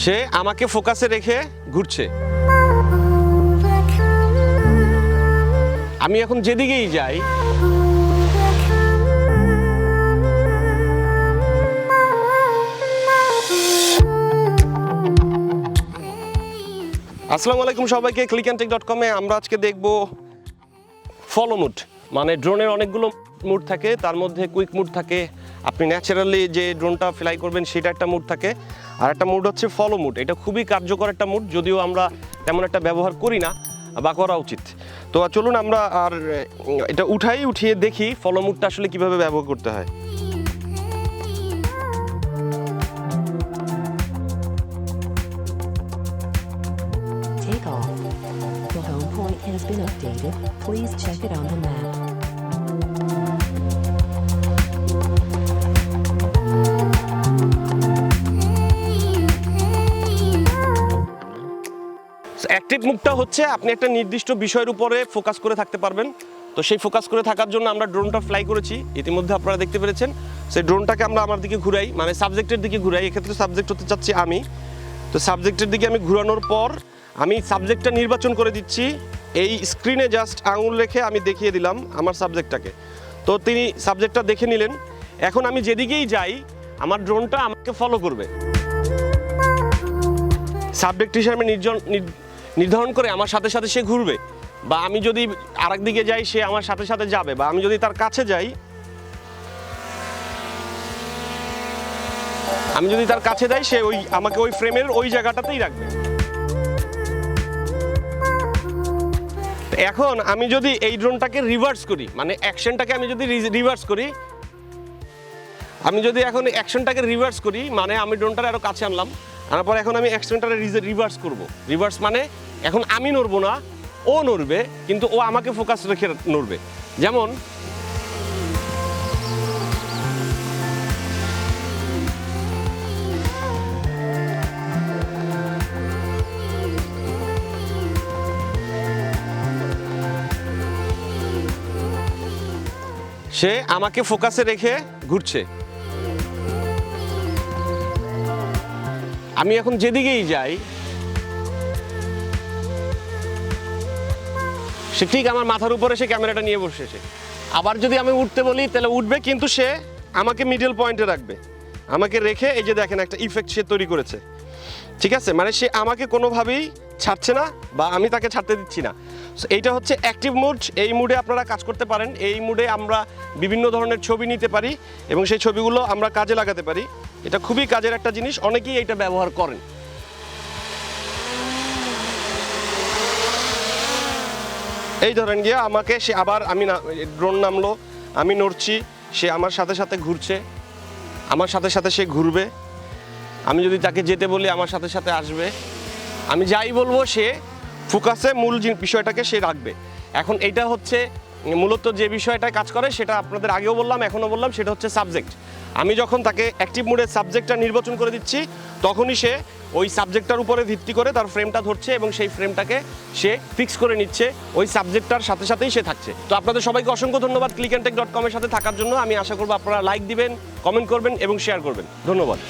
সে আমাকে ফোকাসে রেখে ঘুরছে। আমি এখন যেদিকেই যাই আসসালামু আলাইকুম সবাইকে, clickntech.com-এ আমরা আজকে দেখব ফলো মুড। মানে ড্রোনের অনেকগুলো মুড থাকে, তার মধ্যে কুইক মুড থাকে, আপনি ন্যাচারালি যে ড্রোনটা ফ্লাই করবেন সেটা একটা মুড থাকে, আর একটা মুড হচ্ছে ফলো মুড। এটা খুবই কার্যকর একটা মুড, যদিও আমরা তেমন একটা ব্যবহার করি না বা করা উচিত। তো চলুন আমরা আর এটা উঠিয়ে দেখি ফলো মুডটা আসলে কিভাবে ব্যবহার করতে হয়। The home point has been updated. Please check it on the map. Active মুডটা হচ্ছে আপনি একটা নির্দিষ্ট বিষয়ের উপরে ফোকাস করে থাকতে পারবেন। তো সেই ফোকাস করে থাকার জন্য আমরা ড্রোনটা ফ্লাই করেছি, ইতিমধ্যে আপনারা দেখতে পেরেছেন। সেই ড্রোনটাকে আমরা আমার দিকে ঘুরাই, মানে সাবজেক্টের দিকে ঘুরাই। এক্ষেত্রে সাবজেক্ট হতে চাচ্ছি আমি। তো সাবজেক্টের দিকে আমি ঘুরানোর পর আমি সাবজেক্টটা নির্বাচন করে দিচ্ছি। এই স্ক্রিনে জাস্ট আঙুল রেখে আমি দেখিয়ে দিলাম আমার সাবজেক্টটাকে। তো তিনি সাবজেক্টটা দেখে নিলেন। এখন আমি যেদিকেই যাই আমার ড্রোনটা আমাকে ফলো করবে। সাবজেক্ট হিসাবে নির্ধারণ করে আমার সাথে সাথে সে ঘুরবে, বা আমি যদি আরেক দিকে যাই সে আমার সাথে সাথে যাবে, বা আমি যদি তার কাছে যাই সে আমাকে ওই ফ্রেমের ওই জায়গাটাতেই রাখবে। এখন আমি যদি এই ড্রোনটাকে রিভার্স করি, মানে অ্যাকশনটাকে আমি যদি রিভার্স করি, মানে আমি ড্রোনটাকে আরো কাছে আনলাম, আনার পর এখন আমি অ্যাকশনটাকে রিভার্স করব। রিভার্স মানে এখন আমি নড়বো না, ও নড়বে, কিন্তু ও আমাকে ফোকাস রেখে নড়বে। যেমন সে আমাকে ফোকাসে রেখে ঘুরছে। আমি এখন যেদিকেই যাই সে ঠিক আমার মাথার উপরে সে ক্যামেরাটা নিয়ে বসেছে। আবার যদি আমি উঠতে বলি তাহলে উঠবে, কিন্তু সে আমাকে মিডল পয়েন্টে রাখবে। আমাকে রেখে এই যে দেখেন একটা ইফেক্ট সে তৈরি করেছে, ঠিক আছে? মানে সে আমাকে কোনোভাবেই ছাড়ছে না, বা আমি তাকে ছাড়তে দিচ্ছি না। এইটা হচ্ছে অ্যাক্টিভ মুড। এই মুডে আপনারা কাজ করতে পারেন। এই মুডে আমরা বিভিন্ন ধরনের ছবি নিতে পারি এবং সেই ছবিগুলো আমরা কাজে লাগাতে পারি। এটা খুবই কাজের একটা জিনিস, অনেকেই এটা ব্যবহার করেন। এই ধরেন গিয়ে আমাকে সে আবার ড্রোন নামলো, আমি নড়ছি, সে আমার সাথে সাথে ঘুরছে, আমার সাথে সাথে সে ঘুরবে। আমি যদি তাকে যেতে বলি আমার সাথে সাথে আসবে। আমি যাই বলবো সে ফোকাসে মূল বিষয়টাকে সে রাখবে। এখন এইটা হচ্ছে মূলত যে বিষয়টা কাজ করে, সেটা আপনাদের আগেও বললাম, এখনও বললাম, সেটা হচ্ছে সাবজেক্ট। আমি যখন তাকে অ্যাক্টিভ মোডের সাবজেক্টটা নির্বাচন করে দিচ্ছি, তখনই সে ওই সাবজেক্টটার উপরে ভিত্তি করে তার ফ্রেমটা ধরছে এবং সেই ফ্রেমটাকে সে ফিক্স করে নিচ্ছে, ওই সাবজেক্টটার সাথে সাথেই সে থাকছে। তো আপনাদের সবাইকে অসংখ্য ধন্যবাদ clickntech.com-এর সাথে থাকার জন্য। আমি আশা করবো আপনারা লাইক দিবেন, কমেন্ট করবেন এবং শেয়ার করবেন। ধন্যবাদ।